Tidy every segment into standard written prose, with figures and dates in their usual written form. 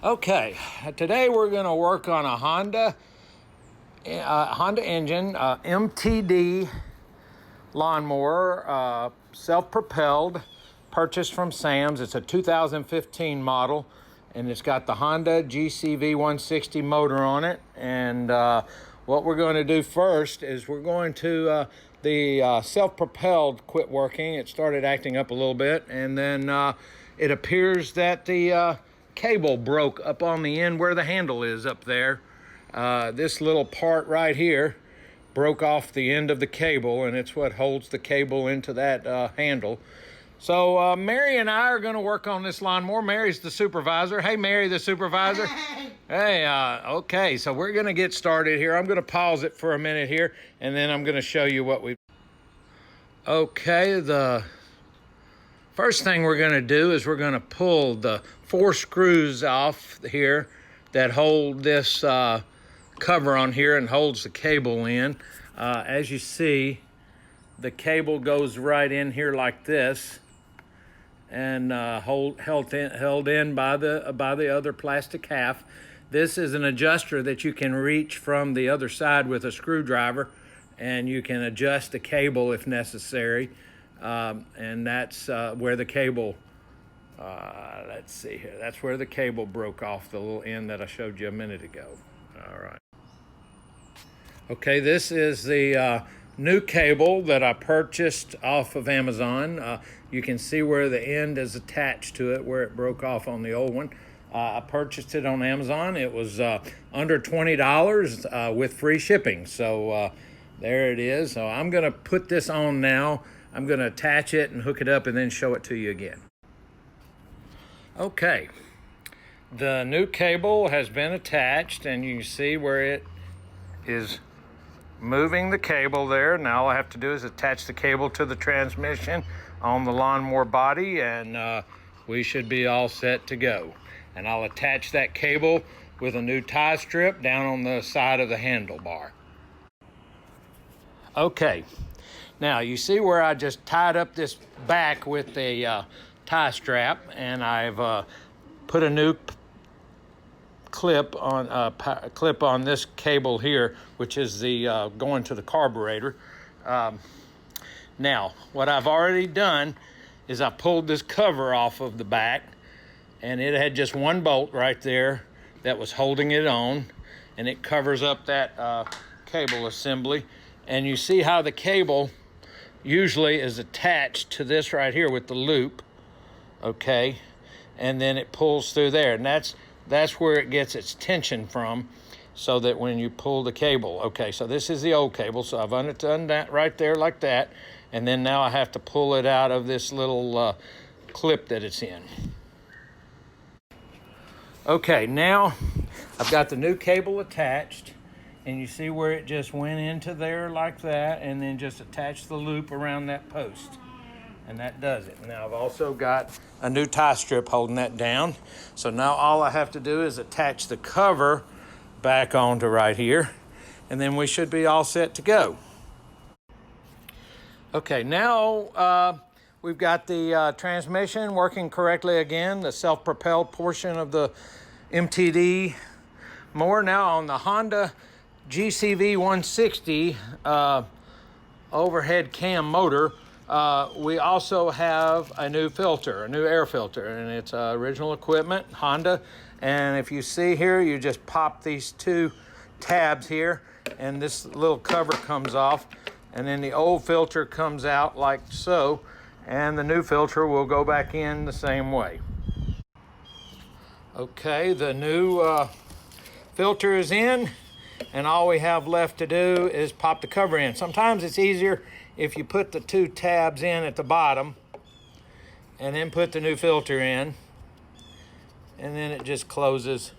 Okay, today we're going to work on a Honda engine, MTD lawnmower, self-propelled, purchased from Sam's. It's a 2015 model, and it's got the Honda GCV 160 motor on it. And what we're going to do first is we're going to, the self-propelled quit working. It started acting up a little bit, and then it appears that the cable broke up on the end where the handle is up there. This little part right here broke off the end of the cable, and it's what holds the cable into that handle. So Mary and I are going to work on this lawnmower. Mary's the supervisor. Hey, Mary, the supervisor. Hey, okay, so we're going to get started here. I'm going to pause it for a minute here, and then I'm going to show you what we... Okay, the first thing we're going to do is we're going to pull the 4 screws off here that hold this cover on here and holds the cable in. As you see, the cable goes right in here like this, and held in by the other plastic half. This is an adjuster that you can reach from the other side with a screwdriver, and you can adjust the cable if necessary. And that's where the cable, let's see here, that's where the cable broke off, the little end that I showed you a minute ago. All right. Okay, this is the new cable that I purchased off of Amazon. You can see where the end is attached to it, where it broke off on the old one. I purchased it on Amazon. It was under $20 with free shipping. So there it is. So I'm going to put this on now. I'm going to attach it and hook it up and then show it to you again. Okay, the new cable has been attached, and you can see where it is moving the cable there. Now all I have to do is attach the cable to the transmission on the lawnmower body, and we should be all set to go. And I'll attach that cable with a new tie strip down on the side of the handlebar. Okay, now you see where I just tied up this back with a tie strap, and I've put a new clip on this cable here, which is the going to the carburetor. Now, what I've already done is I pulled this cover off of the back, and it had just one bolt right there that was holding it on, and it covers up that cable assembly. And you see how the cable usually is attached to this right here with the loop, okay, and then it pulls through there, and that's where it gets its tension from, so that when you pull the cable. Okay, so this is the old cable, so I've undone that right there like that, and then now I have to pull it out of this little clip that it's in. Okay, now I've got the new cable attached, and you see where it just went into there like that, and then just attach the loop around that post, and that does it. Now I've also got a new tie strip holding that down, so now all I have to do is attach the cover back onto right here, and then we should be all set to go. Okay, now we've got the transmission working correctly again, the self-propelled portion of the MTD mower. Now on the Honda GCV 160 overhead cam motor, we also have a new filter, a new air filter, and it's original equipment, Honda. And if you see here, you just pop these 2 tabs here, and this little cover comes off, and then the old filter comes out like so, and the new filter will go back in the same way. Okay, the new filter is in, and all we have left to do is pop the cover in. Sometimes it's easier if you put the 2 tabs in at the bottom and then put the new filter in, and then it just closes.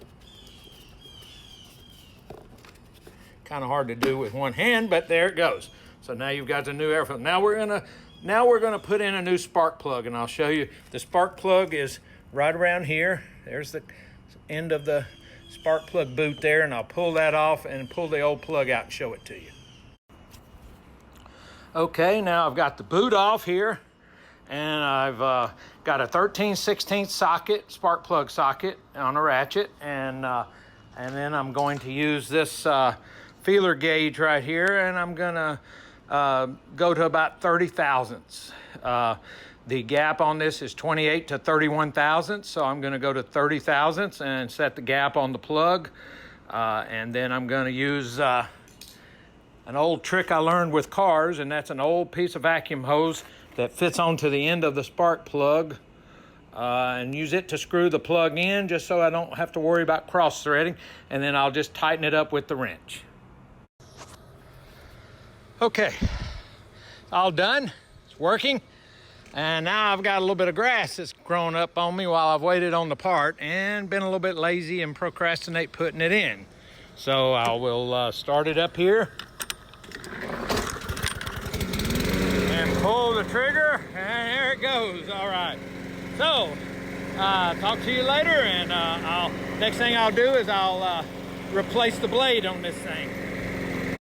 Kind of hard to do with one hand, but there it goes. So now you've got the new air filter. Now we're gonna put in a new spark plug, and I'll show you. The spark plug is right around here. There's the end of the spark plug boot there, and I'll pull that off and pull the old plug out and show it to you. Okay, now I've got the boot off here, and I've got a 13/16 socket, spark plug socket on a ratchet, and then I'm going to use this feeler gauge right here, and I'm gonna go to about 30 thousandths. The gap on this is 28 to 31 thousandths, so I'm gonna go to 30 thousandths and set the gap on the plug. And then I'm gonna use an old trick I learned with cars, and that's an old piece of vacuum hose that fits onto the end of the spark plug, and use it to screw the plug in, just so I don't have to worry about cross threading, and then I'll just tighten it up with the wrench. Okay, it's all done, it's working. And now I've got a little bit of grass that's grown up on me while I've waited on the part and been a little bit lazy and procrastinate putting it in. So I will start it up here and pull the trigger, and there it goes. All right. So talk to you later, and next thing I'll do is I'll replace the blade on this thing.